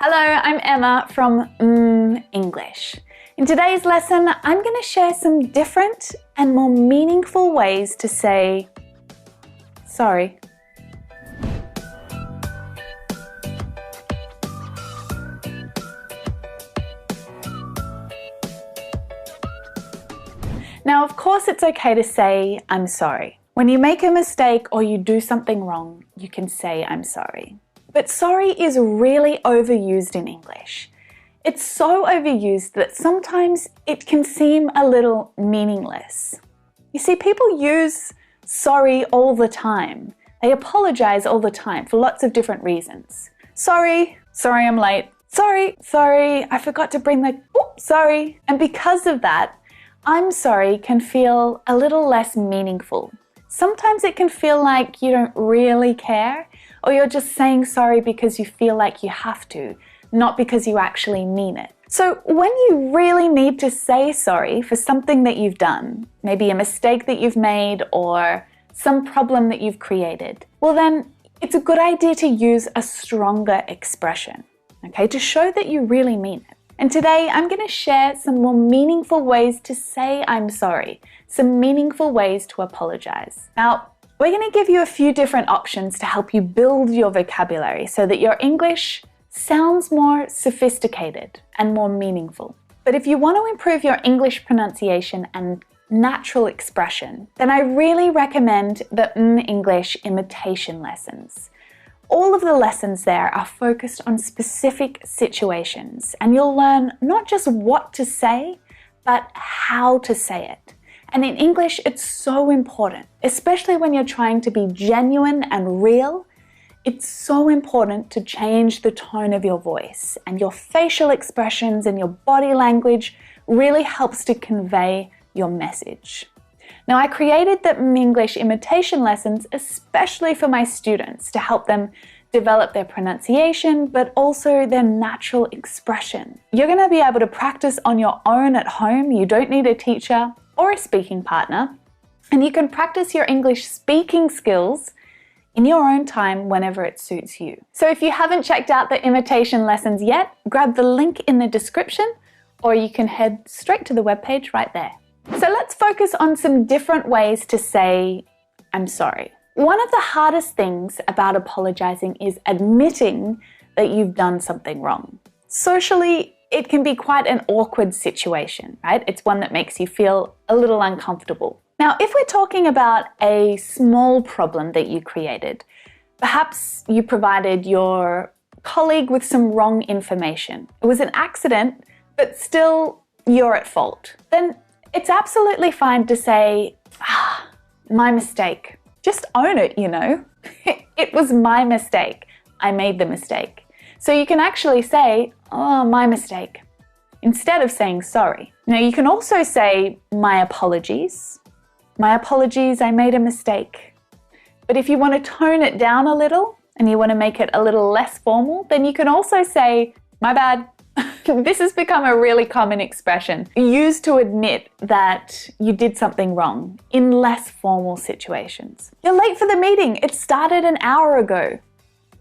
Hello, I'm Emma from English. In today's lesson, I'm going to share some different and more meaningful ways to say sorry. Now, of course, it's okay to say I'm sorry. When you make a mistake or you do something wrong, you can say I'm sorry. But sorry is really overused in English. It's so overused that sometimes it can seem a little meaningless. You see, people use sorry all the time. They apologize all the time for lots of different reasons. Sorry I'm late. Sorry, I forgot to bring the, sorry. And because of that, I'm sorry can feel a little less meaningful. Sometimes it can feel like you don't really care, or you're just saying sorry because you feel like you have to, not because you actually mean it. So when you really need to say sorry for something that you've done, maybe a mistake that you've made or some problem that you've created, well then it's a good idea to use a stronger expression, okay, to show that you really mean it. And today I'm going to share some more meaningful ways to say I'm sorry, some meaningful ways to apologize. Now, we're going to give you a few different options to help you build your vocabulary so that your English sounds more sophisticated and more meaningful. But if you want to improve your English pronunciation and natural expression, then I really recommend the English imitation lessons. All of the lessons there are focused on specific situations, and you'll learn not just what to say, but how to say it. And in English, it's so important, especially when you're trying to be genuine and real. It's so important to change the tone of your voice, and your facial expressions and your body language really helps to convey your message. Now, I created the English imitation lessons especially for my students to help them develop their pronunciation, but also their natural expression. You're going to be able to practice on your own at home. You don't need a teacher or a speaking partner, and you can practice your English speaking skills in your own time whenever it suits you. So if you haven't checked out the imitation lessons yet, grab the link in the description, or you can head straight to the webpage right there. So let's focus on some different ways to say I'm sorry. One of the hardest things about apologizing is admitting that you've done something wrong. Socially, it can be quite an awkward situation, right? It's one that makes you feel a little uncomfortable. Now, if we're talking about a small problem that you created, perhaps you provided your colleague with some wrong information. It was an accident, but still you're at fault. Then it's absolutely fine to say, my mistake. Just own it, you know. It was my mistake. I made the mistake. So you can actually say, my mistake, instead of saying sorry. Now you can also say, my apologies. My apologies, I made a mistake. But if you want to tone it down a little and you want to make it a little less formal, then you can also say, my bad. This has become a really common expression used to admit that you did something wrong in less formal situations. You're late for the meeting. It started an hour ago.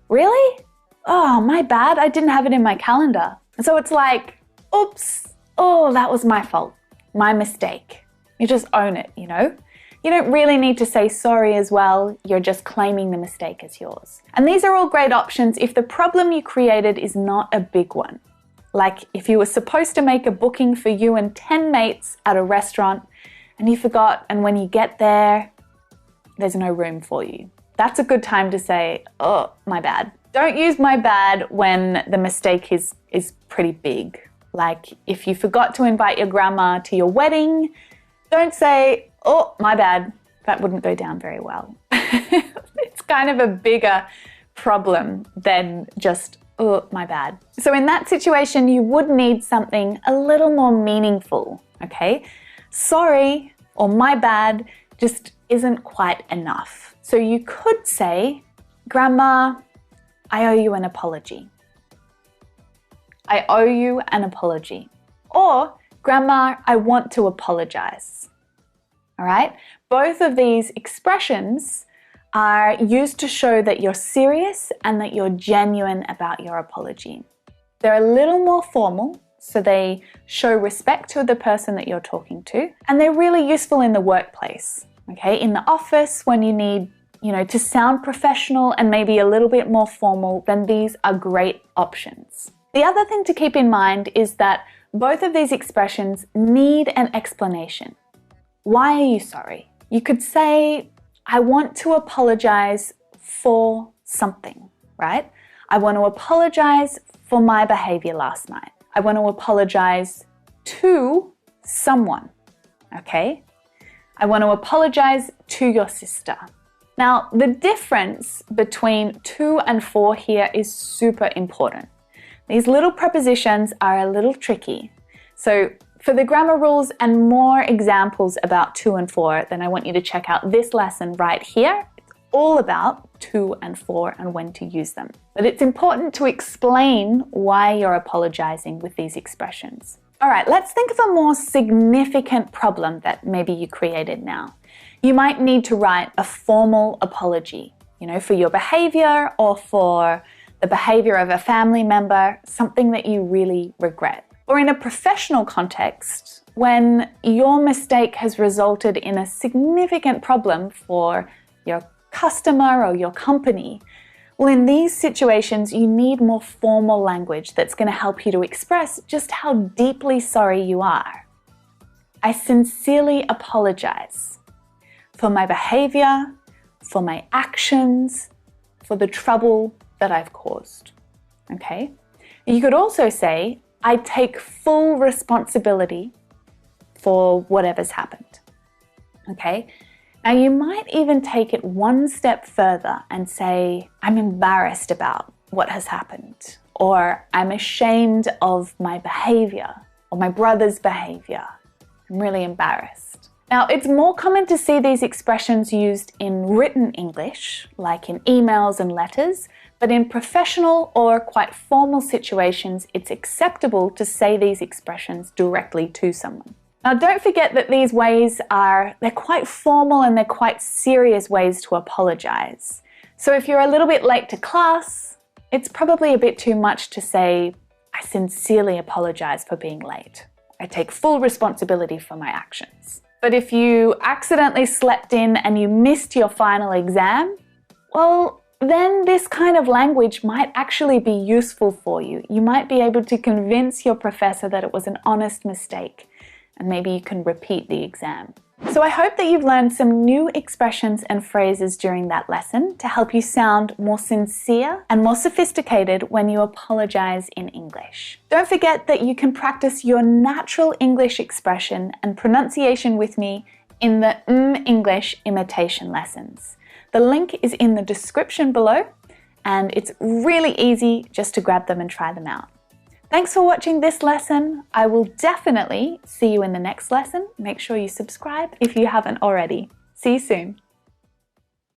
Really? Oh, my bad. I didn't have it in my calendar. So it's like, oops. Oh, that was my fault. My mistake. You just own it, you know? You don't really need to say sorry as well. You're just claiming the mistake as yours. And these are all great options if the problem you created is not a big one. Like if you were supposed to make a booking for you and 10 mates at a restaurant and you forgot, and when you get there, there's no room for you. That's a good time to say, oh, my bad. Don't use my bad when the mistake is pretty big. Like if you forgot to invite your grandma to your wedding, don't say, oh, my bad. That wouldn't go down very well. It's kind of a bigger problem than just, oh, my bad. So in that situation, you would need something a little more meaningful, okay? Sorry or my bad just isn't quite enough. So you could say, Grandma, I owe you an apology. I owe you an apology. Or, Grandma, I want to apologize. All right? Both of these expressions are used to show that you're serious and that you're genuine about your apology. They're a little more formal, so they show respect to the person that you're talking to, and they're really useful in the workplace, okay? In the office, when you need, to sound professional and maybe a little bit more formal, then these are great options. The other thing to keep in mind is that both of these expressions need an explanation. Why are you sorry? You could say, I want to apologize for something, right? I want to apologize for my behavior last night. I want to apologize to someone, okay? I want to apologize to your sister. Now, the difference between to and for here is super important. These little prepositions are a little tricky. So for the grammar rules and more examples about to and for, then I want you to check out this lesson right here. It's all about to and for and when to use them. But it's important to explain why you're apologizing with these expressions. All right, let's think of a more significant problem that maybe you created now. You might need to write a formal apology, for your behavior or for the behavior of a family member, something that you really regret. Or in a professional context, when your mistake has resulted in a significant problem for your customer or your company, well, in these situations, you need more formal language that's going to help you to express just how deeply sorry you are. I sincerely apologize for my behavior, for my actions, for the trouble that I've caused. Okay? You could also say, I take full responsibility for whatever's happened. Okay? Now you might even take it one step further and say, I'm embarrassed about what has happened, or I'm ashamed of my behavior or my brother's behavior. I'm really embarrassed. Now, it's more common to see these expressions used in written English, like in emails and letters, but in professional or quite formal situations, it's acceptable to say these expressions directly to someone. Now, don't forget that these ways they're quite formal and they're quite serious ways to apologize. So if you're a little bit late to class, it's probably a bit too much to say, I sincerely apologize for being late. I take full responsibility for my actions. But if you accidentally slept in and you missed your final exam, well, then this kind of language might actually be useful for you. You might be able to convince your professor that it was an honest mistake, and maybe you can repeat the exam. So I hope that you've learned some new expressions and phrases during that lesson to help you sound more sincere and more sophisticated when you apologize in English. Don't forget that you can practice your natural English expression and pronunciation with me in the English imitation lessons. The link is in the description below, and it's really easy just to grab them and try them out. Thanks for watching this lesson. I will definitely see you in the next lesson. Make sure you subscribe if you haven't already. See you soon.